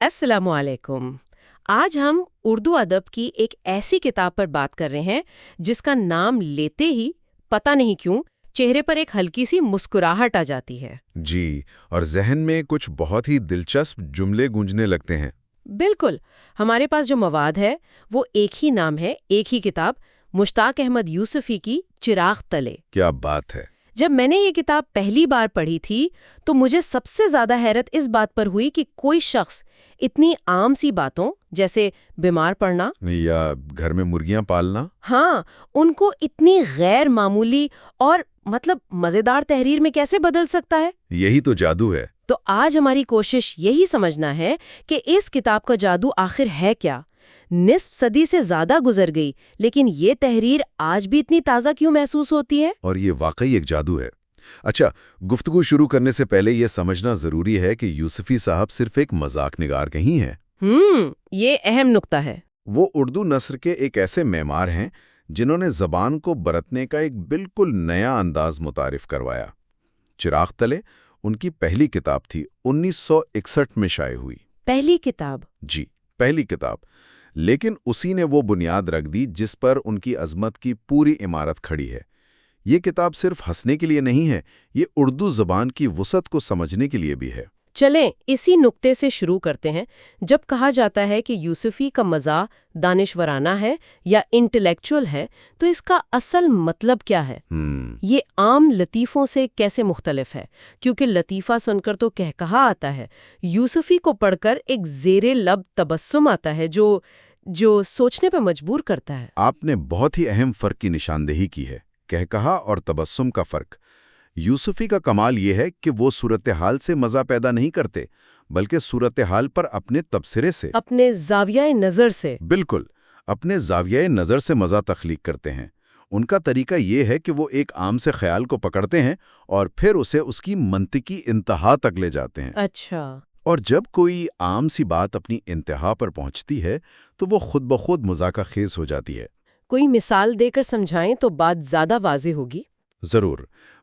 السلام علیکم۔ آج ہم اردو ادب کی ایک ایسی کتاب پر بات کر رہے ہیں جس کا نام لیتے ہی پتہ نہیں کیوں چہرے پر ایک ہلکی سی مسکراہٹ آ جاتی ہے۔ جی، اور ذہن میں کچھ بہت ہی دلچسپ جملے گونجنے لگتے ہیں۔ بالکل، ہمارے پاس جو مواد ہے وہ ایک ہی نام ہے، ایک ہی کتاب، مشتاق احمد یوسفی کی چراغ تلے۔ کیا بات ہے! جب میں نے یہ کتاب پہلی بار پڑھی تھی تو مجھے سب سے زیادہ حیرت اس بات پر ہوئی کہ کوئی شخص اتنی عام سی باتوں جیسے بیمار پڑنا یا گھر میں مرغیاں پالنا؟ ہاں، ان کو اتنی غیر معمولی اور مزیدار تحریر میں کیسے بدل سکتا ہے؟ یہی تو جادو ہے۔ تو آج ہماری کوشش یہی سمجھنا ہے کہ اس کتاب کا جادو آخر ہے کیا؟ نصف صدی سے زیادہ گزر گئی لیکن یہ تحریر آج بھی اتنی تازہ کیوں محسوس ہوتی ہے؟ اور یہ واقعی ایک جادو ہے۔ اچھا، گفتگو شروع کرنے سے پہلے یہ سمجھنا ضروری ہے کہ یوسفی صاحب صرف ایک مذاق نگار نہیں ہیں۔ یہ اہم نقطہ ہے۔ وہ اردو نثر کے ایک ایسے معمار ہیں جنہوں نے زبان کو برتنے کا ایک بالکل نیا انداز متعارف کروایا۔ چراغ تلے ان کی پہلی کتاب تھی، 1961 میں شائع ہوئی۔ پہلی کتاب؟ جی، پہلی کتاب، لیکن اسی نے وہ بنیاد رکھ دی جس پر ان کی عظمت کی پوری عمارت کھڑی ہے۔ یہ کتاب صرف ہنسنے کے لیے نہیں ہے، یہ اردو زبان کی وسعت کو سمجھنے کے لیے بھی ہے۔ چلیں اسی نقطے سے شروع کرتے ہیں۔ جب کہا جاتا ہے کہ یوسفی کا مزاح دانشورانہ ہے یا انٹلیکچول ہے تو اس کا اصل مطلب کیا ہے؟ یہ عام لطیفوں سے کیسے مختلف ہے؟ کیونکہ لطیفہ سن کر تو کہا آتا ہے، یوسفی کو پڑھ کر ایک زیر لب تبسم آتا ہے جو سوچنے پہ مجبور کرتا ہے۔ آپ نے بہت ہی اہم فرق کی نشاندہی کی ہے، کہا اور تبسم کا فرق۔ یوسفی کا کمال یہ ہے کہ وہ صورتحال سے مزہ پیدا نہیں کرتے بلکہ صورتحال پر اپنے تبصرے سے، اپنے زاویہ نظر سے، بالکل اپنے زاویہ نظر سے مزہ تخلیق کرتے ہیں۔ ان کا طریقہ یہ ہے کہ وہ ایک عام سے خیال کو پکڑتے ہیں اور پھر اسے اس کی منطقی انتہا تک لے جاتے ہیں۔ اچھا۔ اور جب کوئی عام سی بات اپنی انتہا پر پہنچتی ہے تو وہ خود بخود مذاقہ خیز ہو جاتی ہے۔ کوئی مثال دے کر سمجھائیں تو بات زیادہ واضح ہوگی۔ ضرور۔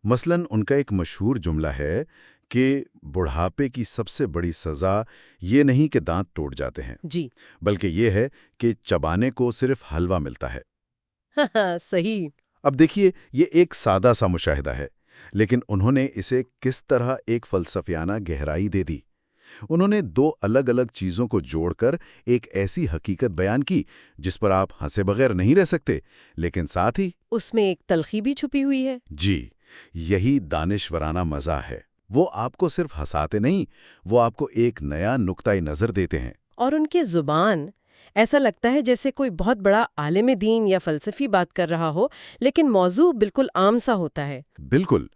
مثلاً ان کا ایک مشہور جملہ ہے کہ بڑھاپے کی سب سے بڑی سزا یہ نہیں کہ دانت ٹوٹ جاتے ہیں، جی، بلکہ یہ ہے کہ چبانے کو صرف حلوہ ملتا ہے۔ صحیح۔ اب دیکھیے، یہ ایک سادہ سا مشاہدہ ہے لیکن انہوں نے اسے کس طرح ایک فلسفیانہ گہرائی دے دی۔ انہوں نے دو الگ الگ چیزوں کو جوڑ کر ایک ایسی حقیقت بیان کی جس پر آپ ہنسے بغیر نہیں رہ سکتے، لیکن ساتھ ہی اس میں ایک تلخی بھی چھپی ہوئی ہے۔ جی، یہی دانشورانہ مزہ ہے۔ وہ آپ کو صرف ہنساتے نہیں، وہ آپ کو ایک نیا نقطۂ نظر دیتے ہیں۔ اور ان کی زبان، ایسا لگتا ہے جیسے کوئی بہت بڑا عالم دین یا فلسفی بات کر رہا ہو لیکن موضوع بالکل عام سا ہوتا ہے۔ بالکل،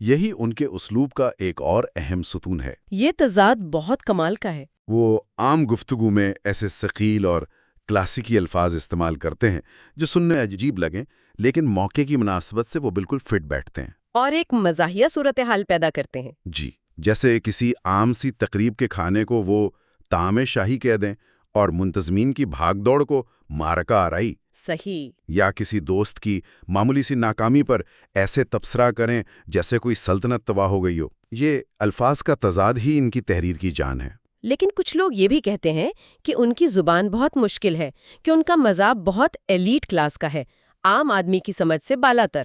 یہی ان کے اسلوب کا ایک اور اہم ستون ہے۔ یہ تضاد بہت کمال کا ہے۔ وہ عام گفتگو میں ایسے ثقیل اور کلاسیکی الفاظ استعمال کرتے ہیں جو سننے عجیب لگیں لیکن موقع کی مناسبت سے وہ بالکل فٹ بیٹھتے ہیں، اور ایک مزاحیہ صورتحال پیدا کرتے ہیں۔ جی، جیسے کسی عام سی تقریب کے کھانے کو وہ طعام شاہی کہہ دیں اور منتظمین کی بھاگ دوڑ کو معرکہ آرائی، صحیح۔ یا کسی دوست کی معمولی سی ناکامی پر ایسے تبصرہ کریں جیسے کوئی سلطنت تباہ ہو گئی ہو۔ یہ الفاظ کا تضاد ہی ان کی تحریر کی جان ہے۔ لیکن کچھ لوگ یہ بھی کہتے ہیں کہ ان کی زبان بہت مشکل ہے، کہ ان کا مزاح بہت ایلیٹ کلاس کا ہے، عام آدمی کی سمجھ سے بالاتر۔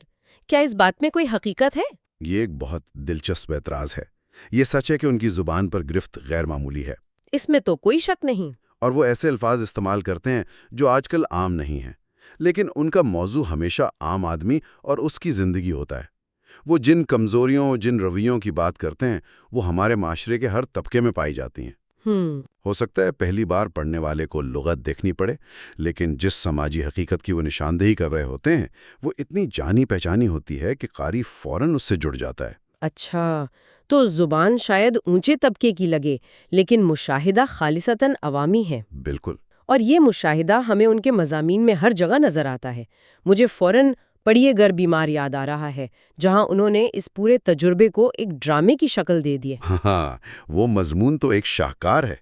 کیا اس بات میں کوئی حقیقت ہے؟ یہ ایک بہت دلچسپ اعتراض ہے۔ یہ سچ ہے کہ ان کی زبان پر گرفت غیر معمولی ہے، اس میں تو کوئی شک نہیں۔ اور وہ ایسے الفاظ استعمال کرتے ہیں جو آج کل عام نہیں ہیں، لیکن ان کا موضوع ہمیشہ عام آدمی اور اس کی زندگی ہوتا ہے۔ وہ جن کمزوریوں، جن رویوں کی بات کرتے ہیں وہ ہمارے معاشرے کے ہر طبقے میں پائی جاتی ہیں۔ ہو سکتا ہے پہلی بار پڑھنے والے کو لغت دیکھنی پڑے، لیکن جس سماجی حقیقت کی وہ نشاندہی کر رہے ہوتے ہیں وہ اتنی جانی پہچانی ہوتی ہے کہ قاری فوراً اس سے جڑ جاتا ہے۔ اچھا، تو زبان شاید اونچے طبقے کی لگے لیکن مشاہدہ خالصتاً عوامی ہے۔ بالکل۔ اور یہ مشاہدہ ہمیں ان کے مضامین میں ہر جگہ نظر آتا ہے۔ مجھے فوراً پڑھیے گر بیمار یاد آ رہا ہے، جہاں انہوں نے اس پورے تجربے کو ایک ڈرامے کی شکل دے دی ہے۔ ہاں، وہ مضمون تو ایک شاہکار ہے۔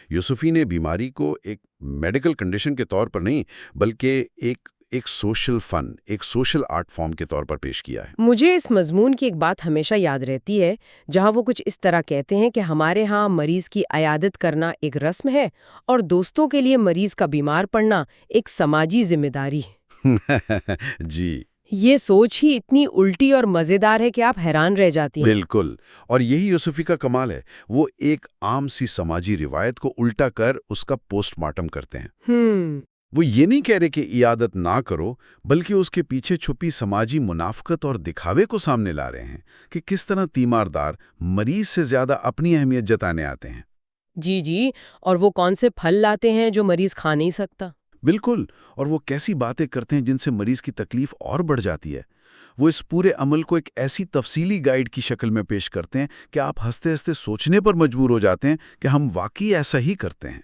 یوسفی نے بیماری کو ایک میڈیکل کنڈیشن کے طور پر نہیں بلکہ ایک ایک سوشل فن، ایک سوشل آرٹ فارم کے طور پر پیش کیا ہے۔ مجھے اس مضمون کی ایک بات ہمیشہ یاد رہتی ہے، جہاں وہ کچھ اس طرح کہتے ہیں کہ ہمارے ہاں مریض کی عیادت کرنا ایک رسم ہے اور دوستوں کے لیے مریض کا بیمار پڑنا ایک سماجی ذمہ داری ہے۔ جی یہ سوچ ہی اتنی الٹی اور مزیدار ہے کہ آپ حیران رہ جاتی ہیں۔ بالکل، اور یہی یوسفی کا کمال ہے، وہ ایک عام سی سماجی روایت کو الٹا کر اس کا پوسٹ مارٹم کرتے ہیں۔ وہ یہ نہیں کہہ رہے کہ عیادت نہ کرو، بلکہ اس کے پیچھے چھپی سماجی منافقت اور دکھاوے کو سامنے لا رہے ہیں کہ کس طرح تیماردار مریض سے زیادہ اپنی اہمیت جتانے آتے ہیں۔ جی، اور وہ کون سے پھل لاتے ہیں جو مریض کھا نہیں سکتا۔ بالکل، اور وہ کیسی باتیں کرتے ہیں جن سے مریض کی تکلیف اور بڑھ جاتی ہے۔ وہ اس پورے عمل کو ایک ایسی تفصیلی گائیڈ کی شکل میں پیش کرتے ہیں کہ آپ ہنستے ہنستے سوچنے پر مجبور ہو جاتے ہیں کہ ہم واقعی ایسا ہی کرتے ہیں۔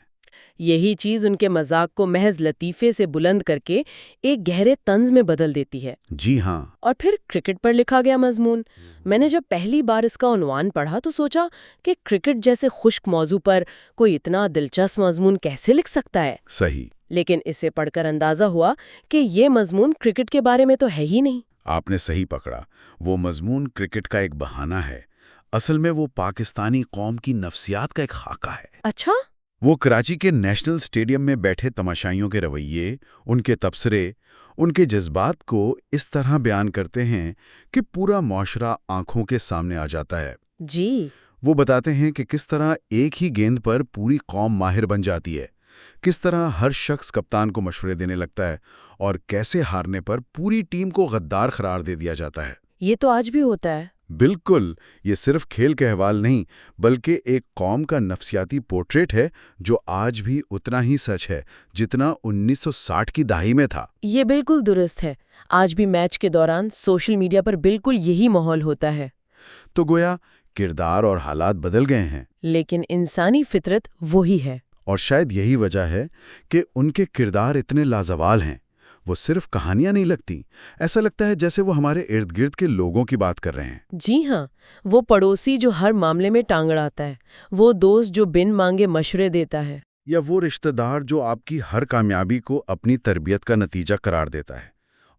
یہی چیز ان کے مذاق کو محض لطیفے سے بلند کر کے ایک گہرے طنز میں بدل دیتی ہے۔ جی ہاں۔ اور پھر کرکٹ پر لکھا گیا مضمون، میں نے جب پہلی بار اس کا عنوان پڑھا تو سوچا کہ کرکٹ جیسے خشک موضوع پر کوئی اتنا دلچسپ مضمون کیسے لکھ سکتا ہے۔ صحیح۔ لیکن اسے پڑھ کر اندازہ ہوا کہ یہ مضمون کرکٹ کے بارے میں تو ہے ہی نہیں۔ آپ نے صحیح پکڑا، وہ مضمون کرکٹ کا ایک بہانہ ہے۔ اصل میں وہ پاکستانی قوم کی نفسیات کا ایک خاکہ ہے۔ اچھا؟ وہ کراچی کے نیشنل اسٹیڈیم میں بیٹھے تماشائیوں کے رویے، ان کے تبصرے، ان کے جذبات کو اس طرح بیان کرتے ہیں کہ پورا معاشرہ آنکھوں کے سامنے آ جاتا ہے۔ جی۔ وہ بتاتے ہیں کہ کس طرح ایک ہی گیند پر پوری قوم ماہر بن جاتی ہے، کس طرح ہر شخص کپتان کو مشورے دینے لگتا ہے، اور کیسے ہارنے پر پوری ٹیم کو غدار قرار دے دیا جاتا ہے۔ یہ تو آج بھی ہوتا ہے۔ بالکل، یہ صرف کھیل کے حوال نہیں، بلکہ ایک قوم کا نفسیاتی پورٹریٹ ہے جو آج بھی اتنا ہی سچ ہے جتنا 1960 کی دہائی میں تھا۔ یہ بالکل درست ہے۔ آج بھی میچ کے دوران سوشل میڈیا پر بالکل یہی ماحول ہوتا ہے۔ تو گویا کردار اور حالات بدل گئے ہیں، لیکن انسانی فطرت وہی ہے۔ اور شاید یہی وجہ ہے کہ ان کے کردار اتنے لازوال ہیں۔ وہ صرف کہانیاں نہیں لگتی، ایسا لگتا ہے جیسے وہ ہمارے ارد گرد کے لوگوں کی بات کر رہے ہیں۔ جی ہاں، وہ پڑوسی جو ہر معاملے میں ٹانگ اڑاتا ہے، وہ دوست جو بن مانگے مشورے دیتا ہے، یا وہ رشتہ دار جو آپ کی ہر کامیابی کو اپنی تربیت کا نتیجہ قرار دیتا ہے۔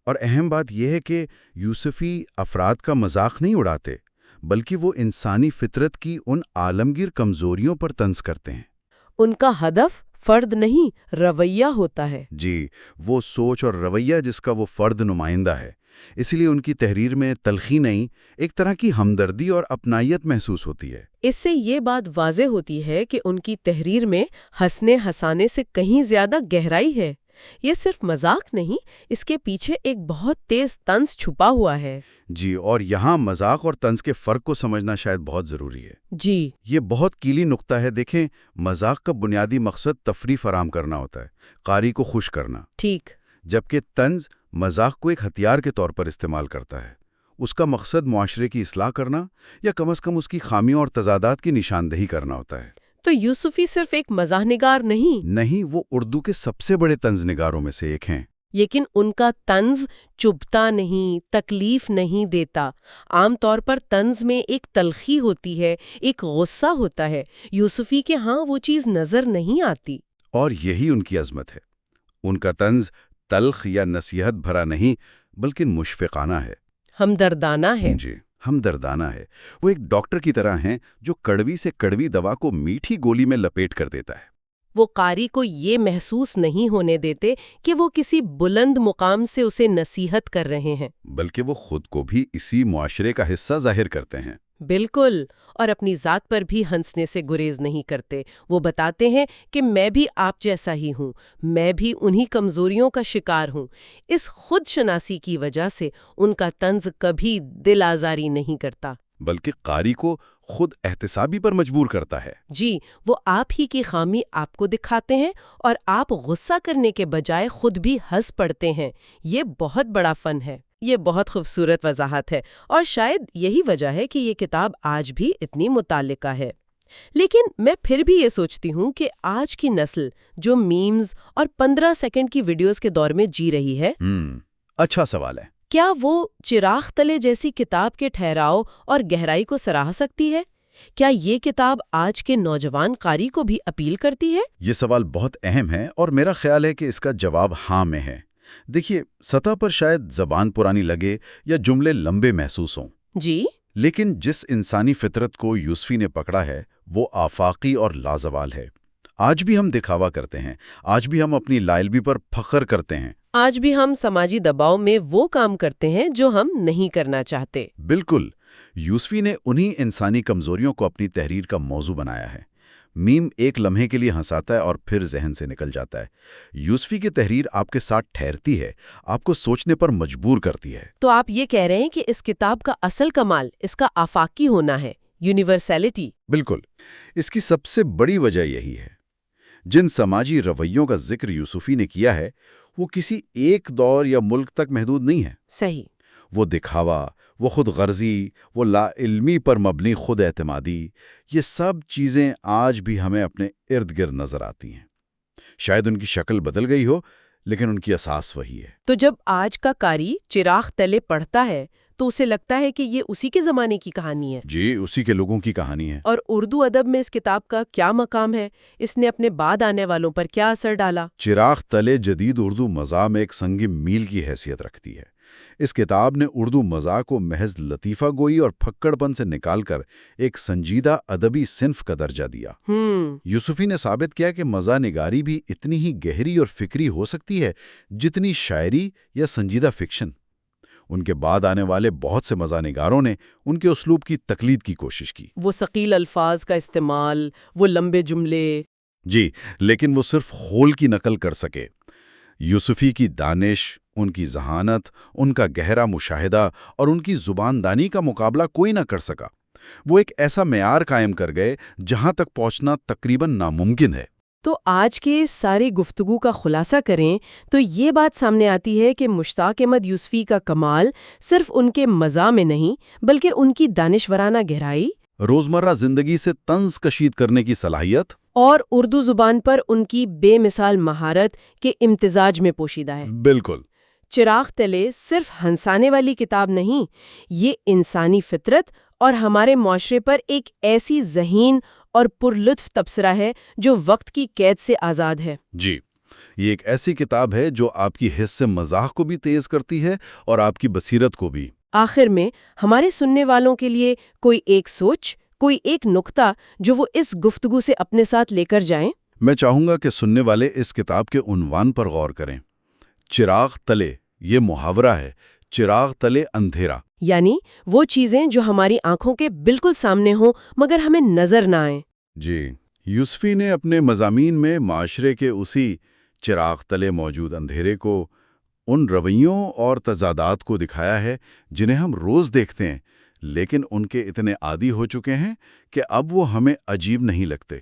اور اہم بات یہ ہے کہ یوسفی افراد کا مذاق نہیں اڑاتے، بلکہ وہ انسانی فطرت کی ان عالمگیر کمزوریوں پر طنز کرتے ہیں۔ ان کا ہدف فرد نہیں، رویہ ہوتا ہے۔ جی، وہ سوچ اور رویہ جس کا وہ فرد نمائندہ ہے۔ اسی لیے ان کی تحریر میں تلخی نہیں، ایک طرح کی ہمدردی اور اپنائیت محسوس ہوتی ہے۔ اس سے یہ بات واضح ہوتی ہے کہ ان کی تحریر میں ہنسنے ہنسانے سے کہیں زیادہ گہرائی ہے۔ یہ صرف مذاق نہیں، اس کے پیچھے ایک بہت تیز طنز چھپا ہوا ہے۔ جی، اور یہاں مذاق اور طنز کے فرق کو سمجھنا شاید بہت ضروری ہے۔ جی، یہ بہت کیلی نقطہ ہے۔ دیکھیں، مذاق کا بنیادی مقصد تفریح فراہم کرنا ہوتا ہے، قاری کو خوش کرنا۔ ٹھیک۔ جبکہ طنز مذاق کو ایک ہتھیار کے طور پر استعمال کرتا ہے۔ اس کا مقصد معاشرے کی اصلاح کرنا یا کم از کم اس کی خامیوں اور تضادات کی نشاندہی کرنا ہوتا ہے۔ تو یوسفی صرف ایک مزاح نگار نہیں، وہ اردو کے سب سے بڑے طنز نگاروں میں سے ایک ہیں۔ لیکن ان کا طنز چبھتا نہیں، تکلیف نہیں دیتا۔ عام طور پر طنز میں ایک تلخی ہوتی ہے، ایک غصہ ہوتا ہے۔ یوسفی کے ہاں وہ چیز نظر نہیں آتی۔ اور یہی ان کی عظمت ہے۔ ان کا طنز تلخ یا نصیحت بھرا نہیں، بلکہ مشفقانہ ہے، ہمدردانہ ہے۔ جی، ہمدردانہ ہے۔ وہ ایک ڈاکٹر کی طرح ہیں جو کڑوی سے کڑوی دوا کو میٹھی گولی میں لپیٹ کر دیتا ہے۔ وہ قاری کو یہ محسوس نہیں ہونے دیتے کہ وہ کسی بلند مقام سے اسے نصیحت کر رہے ہیں، بلکہ وہ خود کو بھی اسی معاشرے کا حصہ ظاہر کرتے ہیں۔ بالکل، اور اپنی ذات پر بھی ہنسنے سے گریز نہیں کرتے۔ وہ بتاتے ہیں کہ میں بھی آپ جیسا ہی ہوں، میں بھی انہی کمزوریوں کا شکار ہوں۔ اس خود شناسی کی وجہ سے ان کا طنز کبھی دل آزاری نہیں کرتا، بلکہ قاری کو خود احتسابی پر مجبور کرتا ہے۔ جی، وہ آپ ہی کی خامی آپ کو دکھاتے ہیں اور آپ غصہ کرنے کے بجائے خود بھی ہنس پڑتے ہیں۔ یہ بہت بڑا فن ہے۔ یہ بہت خوبصورت وضاحت ہے، اور شاید یہی وجہ ہے کہ یہ کتاب آج بھی اتنی متعلقہ ہے۔ لیکن میں پھر بھی یہ سوچتی ہوں کہ آج کی نسل جو میمز اور 15 سیکنڈ کی ویڈیوز کے دور میں جی رہی ہے، اچھا سوال ہے۔ کیا وہ چراغ تلے جیسی کتاب کے ٹھہراؤ اور گہرائی کو سراہ سکتی ہے؟ کیا یہ کتاب آج کے نوجوان قاری کو بھی اپیل کرتی ہے؟ یہ سوال بہت اہم ہے، اور میرا خیال ہے کہ اس کا جواب ہاں میں ہے۔ دیکھیے، سطح پر شاید زبان پرانی لگے یا جملے لمبے محسوس ہوں، جی لیکن جس انسانی فطرت کو یوسفی نے پکڑا ہے وہ آفاقی اور لازوال ہے۔ آج بھی ہم دکھاوا کرتے ہیں، آج بھی ہم اپنی لائلبی پر فخر کرتے ہیں۔ آج بھی ہم سماجی دباؤ میں وہ کام کرتے ہیں جو ہم نہیں کرنا چاہتے۔ بالکل، یوسفی نے انہی انسانی کمزوریوں کو اپنی تحریر کا موضوع بنایا ہے۔ میم ایک لمحے کے لیے ہنساتا ہے اور پھر ذہن سے نکل جاتا ہے۔ یوسفی کی تحریر آپ کے ساتھ ٹھہرتی ہے، آپ کو سوچنے پر مجبور کرتی ہے۔ تو آپ یہ کہہ رہے ہیں کہ اس کتاب کا اصل کمال اس کا آفاقی ہونا ہے، یونیورسیلٹی۔ بالکل، اس کی سب سے بڑی وجہ یہی ہے۔ جن سماجی رویوں کا ذکر یوسفی نے کیا ہے وہ کسی ایک دور یا ملک تک محدود نہیں ہے۔ صحیح۔ وہ دکھاوا، وہ خود غرضی، وہ لا علمی پر مبنی خود اعتمادی، یہ سب چیزیں آج بھی ہمیں اپنے ارد گرد نظر آتی ہیں۔ شاید ان کی شکل بدل گئی ہو، لیکن ان کی اساس وہی ہے۔ تو جب آج کا قاری چراغ تلے پڑھتا ہے تو اسے لگتا ہے کہ یہ اسی کے زمانے کی کہانی ہے۔ جی، اسی کے لوگوں کی کہانی ہے۔ اور اردو ادب میں اس کتاب کا کیا مقام ہے؟ اس نے اپنے بعد آنے والوں پر کیا اثر ڈالا؟ چراغ تلے جدید اردو مزاح میں ایک سنگ میل کی حیثیت رکھتی ہے۔ اس کتاب نے اردو مزاح کو محض لطیفہ گوئی اور پھکڑ پن سے نکال کر ایک سنجیدہ ادبی صنف کا درجہ دیا۔ یوسفی نے ثابت کیا کہ مزاح نگاری بھی اتنی ہی گہری اور فکری ہو سکتی ہے جتنی شاعری یا سنجیدہ فکشن۔ ان کے بعد آنے والے بہت سے مزاح نگاروں نے ان کے اسلوب کی تقلید کی کوشش کی۔ وہ ثقیل الفاظ کا استعمال، وہ لمبے جملے۔ جی، لیکن وہ صرف خول کی نقل کر سکے۔ یوسفی کی دانش، ان کی ذہانت، ان کا گہرا مشاہدہ اور ان کی زباندانی کا مقابلہ کوئی نہ کر سکا۔ وہ ایک ایسا معیار قائم کر گئے جہاں تک پہنچنا تقریباً ناممکن ہے۔ تو آج کے اس ساری گفتگو کا خلاصہ کریں تو یہ بات سامنے آتی ہے کہ مشتاق احمد یوسفی کا کمال صرف ان کے مزاح میں نہیں بلکہ ان کی دانشورانہ گہرائی، روزمرہ زندگی سے طنز کشید کرنے کی صلاحیت اور اردو زبان پر ان کی بے مثال مہارت کے امتزاج میں پوشیدہ ہے۔ بالکل۔ چراغ تلے صرف ہنسانے والی کتاب نہیں، یہ انسانی فطرت اور ہمارے معاشرے پر ایک ایسی ذہین اور پرلطف تبصرہ ہے جو وقت کی قید سے آزاد ہے۔ جی، یہ ایک ایسی کتاب ہے جو آپ کی حس مزاح کو بھی تیز کرتی ہے اور آپ کی بصیرت کو بھی۔ آخر میں ہمارے سننے والوں کے لیے کوئی ایک سوچ، کوئی ایک نقطہ جو وہ اس گفتگو سے اپنے ساتھ لے کر جائیں؟ میں چاہوں گا کہ سننے والے اس کتاب کے عنوان پر غور کریں۔ چراغ تلے، یہ محاورہ ہے، چراغ تلے اندھیرا۔ یعنی وہ چیزیں جو ہماری آنکھوں کے بالکل سامنے ہوں مگر ہمیں نظر نہ آئیں۔ جی، یوسفی نے اپنے مضامین میں معاشرے کے اسی چراغ تلے موجود اندھیرے کو، ان رویوں اور تضادات کو دکھایا ہے جنہیں ہم روز دیکھتے ہیں لیکن ان کے اتنے عادی ہو چکے ہیں کہ اب وہ ہمیں عجیب نہیں لگتے۔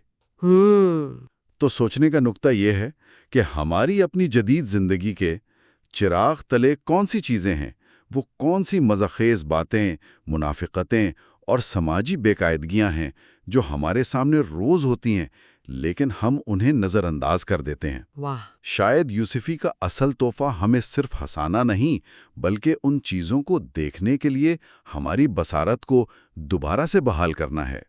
تو سوچنے کا نقطہ یہ ہے کہ ہماری اپنی جدید زندگی کے چراغ تلے کون سی چیزیں ہیں، وہ کون سی مزاخیز باتیں، منافقتیں اور سماجی بے قاعدگیاں ہیں جو ہمارے سامنے روز ہوتی ہیں لیکن ہم انہیں نظر انداز کر دیتے ہیں۔ واہ! شاید یوسفی کا اصل تحفہ ہمیں صرف ہنسانا نہیں بلکہ ان چیزوں کو دیکھنے کے لیے ہماری بصارت کو دوبارہ سے بحال کرنا ہے۔